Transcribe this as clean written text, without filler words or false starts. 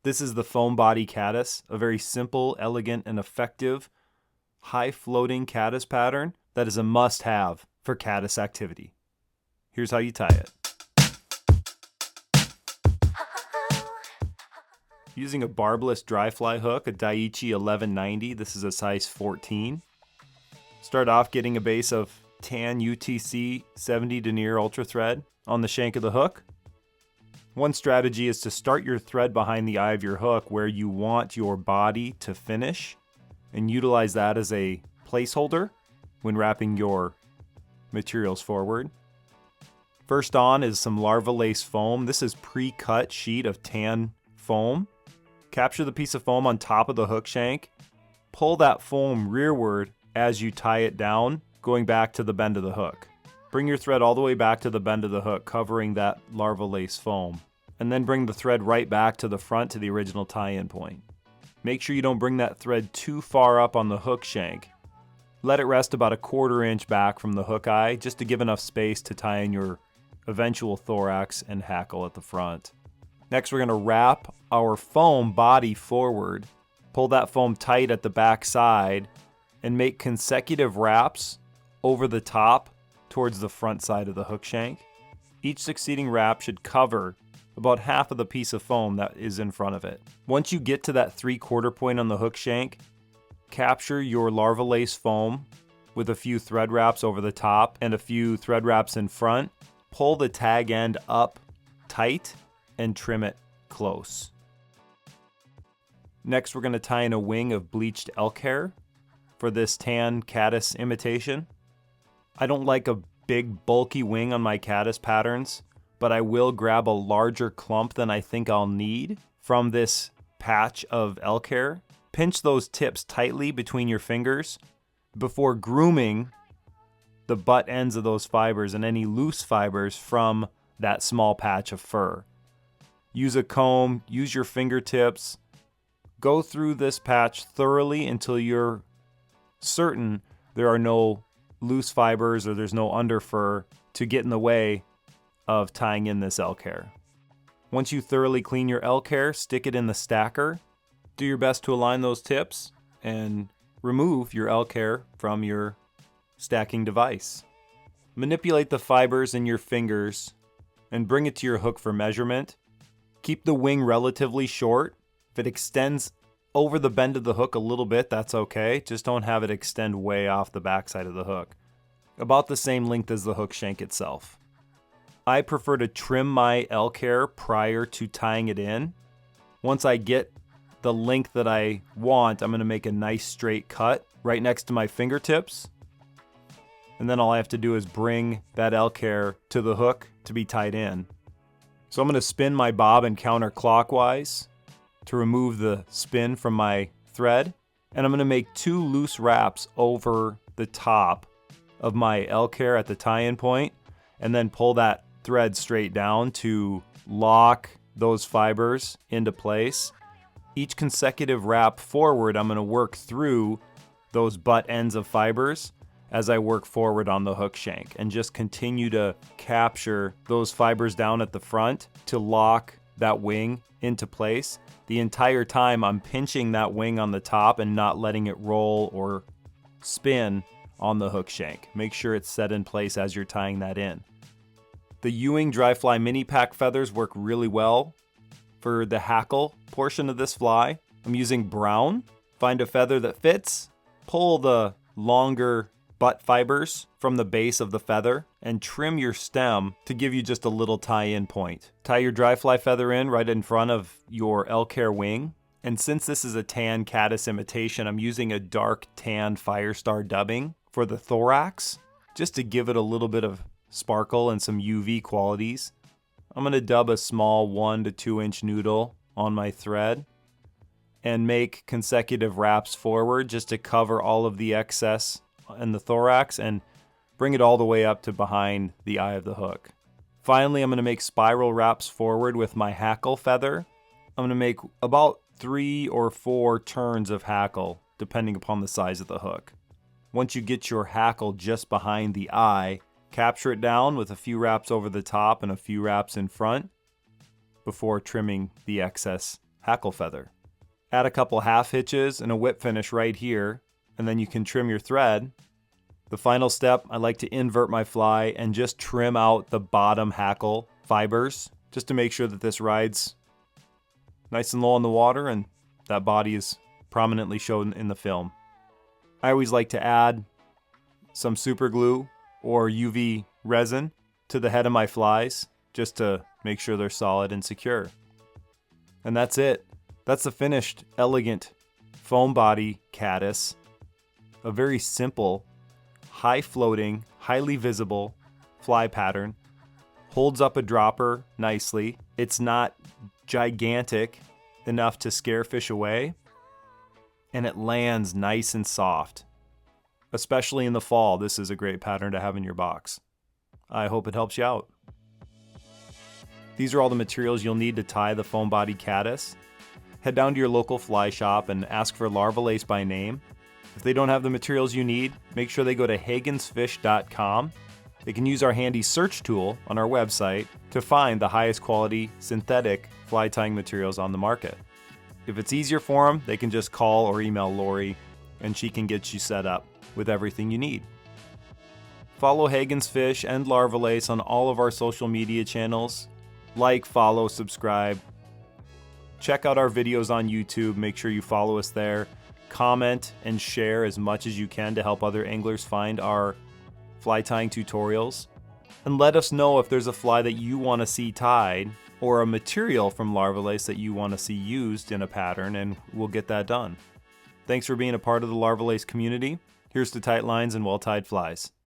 This is the foam body caddis, a very simple, elegant, and effective high floating caddis pattern that is a must-have for caddis activity. Here's how you tie it. Using a barbless dry fly hook, a Daiichi 1190, this is a size 14. Start off getting a base of tan UTC 70 denier ultra thread on the shank of the hook. One strategy is to start your thread behind the eye of your hook where you want your body to finish and utilize that as a placeholder when wrapping your materials forward. First on is some Larva Lace foam. This is pre-cut sheet of tan foam. Capture the piece of foam on top of the hook shank. Pull that foam rearward as you tie it down, going back to the bend of the hook. Bring your thread all the way back to the bend of the hook, covering that Larva Lace foam. And then bring the thread right back to the front to the original tie-in point. Make sure you don't bring that thread too far up on the hook shank. Let it rest about a 1/4 inch back from the hook eye, just to give enough space to tie in your eventual thorax and hackle at the front. Next, we're going to wrap our foam body forward. Pull that foam tight at the back side and make consecutive wraps over the top towards the front side of the hook shank. Each succeeding wrap should cover about half of the piece of foam that is in front of it. Once you get to that 3/4 point on the hook shank, capture your Larva Lace foam with a few thread wraps over the top and a few thread wraps in front. Pull the tag end up tight and trim it close. Next, we're going to tie in a wing of bleached elk hair for this tan caddis imitation. I don't like a big bulky wing on my caddis patterns, but I will grab a larger clump than I think I'll need from this patch of elk hair. Pinch those tips tightly between your fingers before grooming the butt ends of those fibers and any loose fibers from that small patch of fur. Use a comb, use your fingertips. Go through this patch thoroughly until you're certain there are no loose fibers or there's no under fur to get in the way of tying in this elk hair. Once you thoroughly clean your elk hair, stick it in the stacker. Do your best to align those tips and remove your elk hair from your stacking device. Manipulate the fibers in your fingers and bring it to your hook for measurement. Keep the wing relatively short. If it extends over the bend of the hook a little bit, that's okay. Just don't have it extend way off the backside of the hook. About the same length as the hook shank itself. I prefer to trim my elk hair prior to tying it in. Once I get the length that I want, I'm going to make a nice straight cut right next to my fingertips. And then all I have to do is bring that elk hair to the hook to be tied in. So I'm going to spin my bobbin counterclockwise to remove the spin from my thread. And I'm going to make 2 loose wraps over the top of my elk hair at the tie-in point, and then pull that thread straight down to lock those fibers into place. Each consecutive wrap forward, I'm going to work through those butt ends of fibers as I work forward on the hook shank, and just continue to capture those fibers down at the front to lock that wing into place. The entire time I'm pinching that wing on the top and not letting it roll or spin on the hook shank. Make sure it's set in place as you're tying that in. The Ewing dry fly mini pack feathers work really well for the hackle portion of this fly. I'm using brown. Find a feather that fits, pull the longer butt fibers from the base of the feather, and trim your stem to give you just a little tie-in point. Tie your dry fly feather in right in front of your elk hair wing. And since this is a tan caddis imitation, I'm using a dark tan Firestar dubbing for the thorax, just to give it a little bit of sparkle and some UV qualities. I'm going to dub a small 1 to 2 inch noodle on my thread and make consecutive wraps forward just to cover all of the excess in the thorax and bring it all the way up to behind the eye of the hook. Finally, I'm going to make spiral wraps forward with my hackle feather. I'm going to make about 3 or 4 turns of hackle depending upon the size of the hook. Once you get your hackle just behind the eye, capture it down with a few wraps over the top and a few wraps in front before trimming the excess hackle feather. Add a couple half hitches and a whip finish right here, and then you can trim your thread. The final step, I like to invert my fly and just trim out the bottom hackle fibers, just to make sure that this rides nice and low in the water and that body is prominently shown in the film. I always like to add some super glue or UV resin to the head of my flies, just to make sure they're solid and secure. And that's it. That's the finished, elegant foam body caddis. A very simple, high floating, highly visible fly pattern. Holds up a dropper nicely. It's not gigantic enough to scare fish away. And it lands nice and soft. Especially in the fall, this is a great pattern to have in your box. I hope it helps you out. These are all the materials you'll need to tie the foam body caddis. Head down to your local fly shop and ask for Larva Lace by name. If they don't have the materials you need, make sure they go to hagensfish.com. They can use our handy search tool on our website to find the highest quality synthetic fly tying materials on the market. If it's easier for them, they can just call or email Lorie and she can get you set up with everything you need. Follow Hagen's Fish and Larva Lace on all of our social media channels. Like, follow, subscribe. Check out our videos on YouTube. Make sure you follow us there. Comment and share as much as you can to help other anglers find our fly tying tutorials. And let us know if there's a fly that you want to see tied or a material from Larva Lace that you want to see used in a pattern, and we'll get that done. Thanks for being a part of the Larva Lace community. Here's to tight lines and well-tied flies.